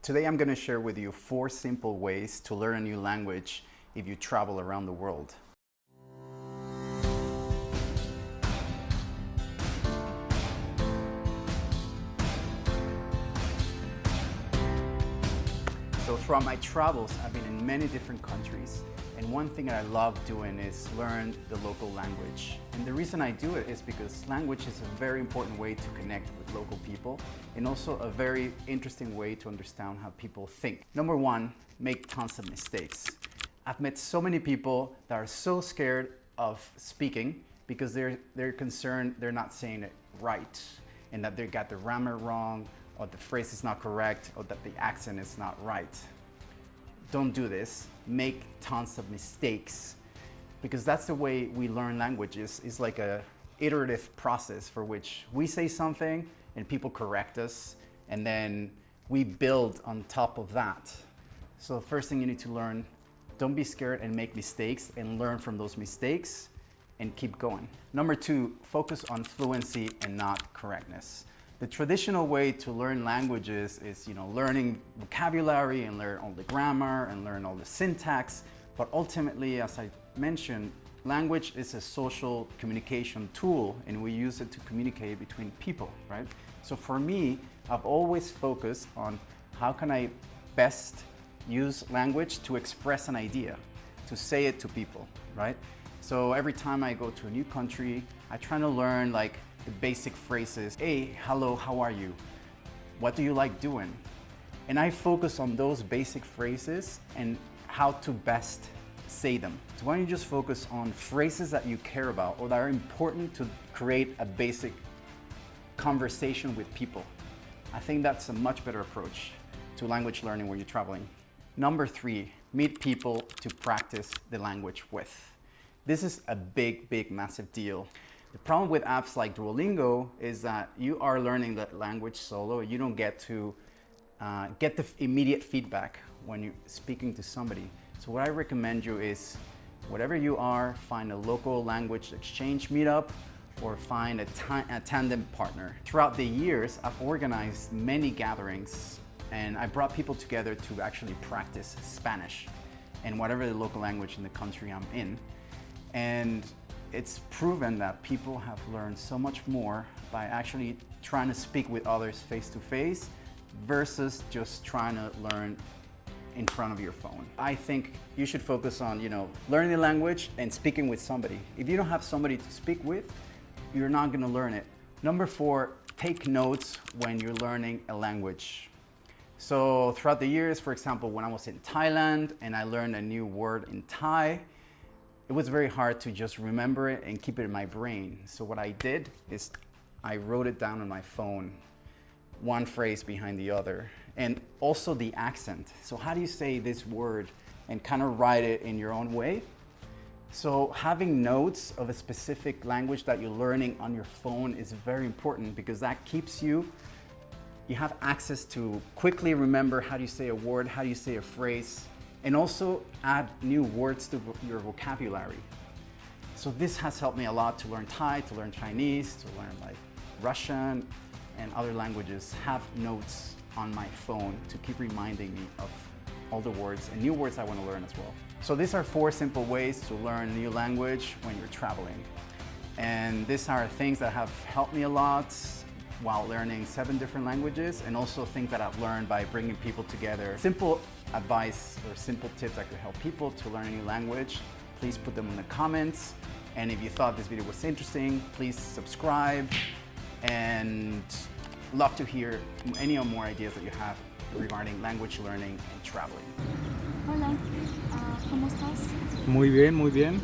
Today I'm going to share with you 4 simple ways to learn a new language if you travel around the world. So throughout my travels, I've been in many different countries, and one thing that I love doing is learn the local language. And the reason I do it is because language is a very important way to connect with local people, and also a very interesting way to understand how people think. Number 1, make tons of mistakes. I've met so many people that are so scared of speaking because they're concerned they're not saying it right, and that they got the grammar wrong, or the phrase is not correct, or that the accent is not right. Don't do this. Make tons of mistakes, because that's the way we learn languages. It's like a iterative process for which we say something and people correct us, and then we build on top of that. So first thing you need to learn, don't be scared and make mistakes, and learn from those mistakes and keep going. Number 2, focus on fluency and not correctness. The traditional way to learn languages is, learning vocabulary and learn all the grammar and learn all the syntax. But ultimately, as I mentioned, language is a social communication tool, and we use it to communicate between people, right? So for me, I've always focused on how can I best use language to express an idea, to say it to people, right? So every time I go to a new country, I try to learn the basic phrases. Hey, hello, how are you? What do you like doing? And I focus on those basic phrases and how to best say them. So why don't you just focus on phrases that you care about or that are important to create a basic conversation with people. I think that's a much better approach to language learning when you're traveling. Number 3, meet people to practice the language with. This is a big, massive deal. The problem with apps like Duolingo is that you are learning the language solo. You don't get to get the immediate feedback when you're speaking to somebody. So what I recommend you is, whatever you are, find a local language exchange meetup or find a tandem partner. Throughout the years, I've organized many gatherings, and I brought people together to actually practice Spanish and whatever the local language in the country I'm in. And it's proven that people have learned so much more by actually trying to speak with others face to face versus just trying to learn in front of your phone. I think you should focus on, learning the language and speaking with somebody. If you don't have somebody to speak with, you're not going to learn it. Number 4, take notes when you're learning a language. So throughout the years, for example, when I was in Thailand and I learned a new word in Thai, it was very hard to just remember it and keep it in my brain. So what I did is I wrote it down on my phone, one phrase behind the other, and also the accent. So how do you say this word, and kind of write it in your own way? So having notes of a specific language that you're learning on your phone is very important, because that keeps you have access to quickly remember how do you say a word, how do you say a phrase, and also add new words to your vocabulary. So this has helped me a lot to learn Thai, to learn Chinese, to learn Russian and other languages. Have notes on my phone to keep reminding me of all the words and new words I want to learn as well. So these are 4 simple ways to learn a new language when you're traveling. And these are things that have helped me a lot while learning 7 different languages, and also things that I've learned by bringing people together. Simple advice or simple tips that could help people to learn a new language, please put them in the comments. And if you thought this video was interesting, please subscribe, and love to hear any more ideas that you have regarding language learning and traveling. Hola, ¿cómo estás? Muy bien, muy bien.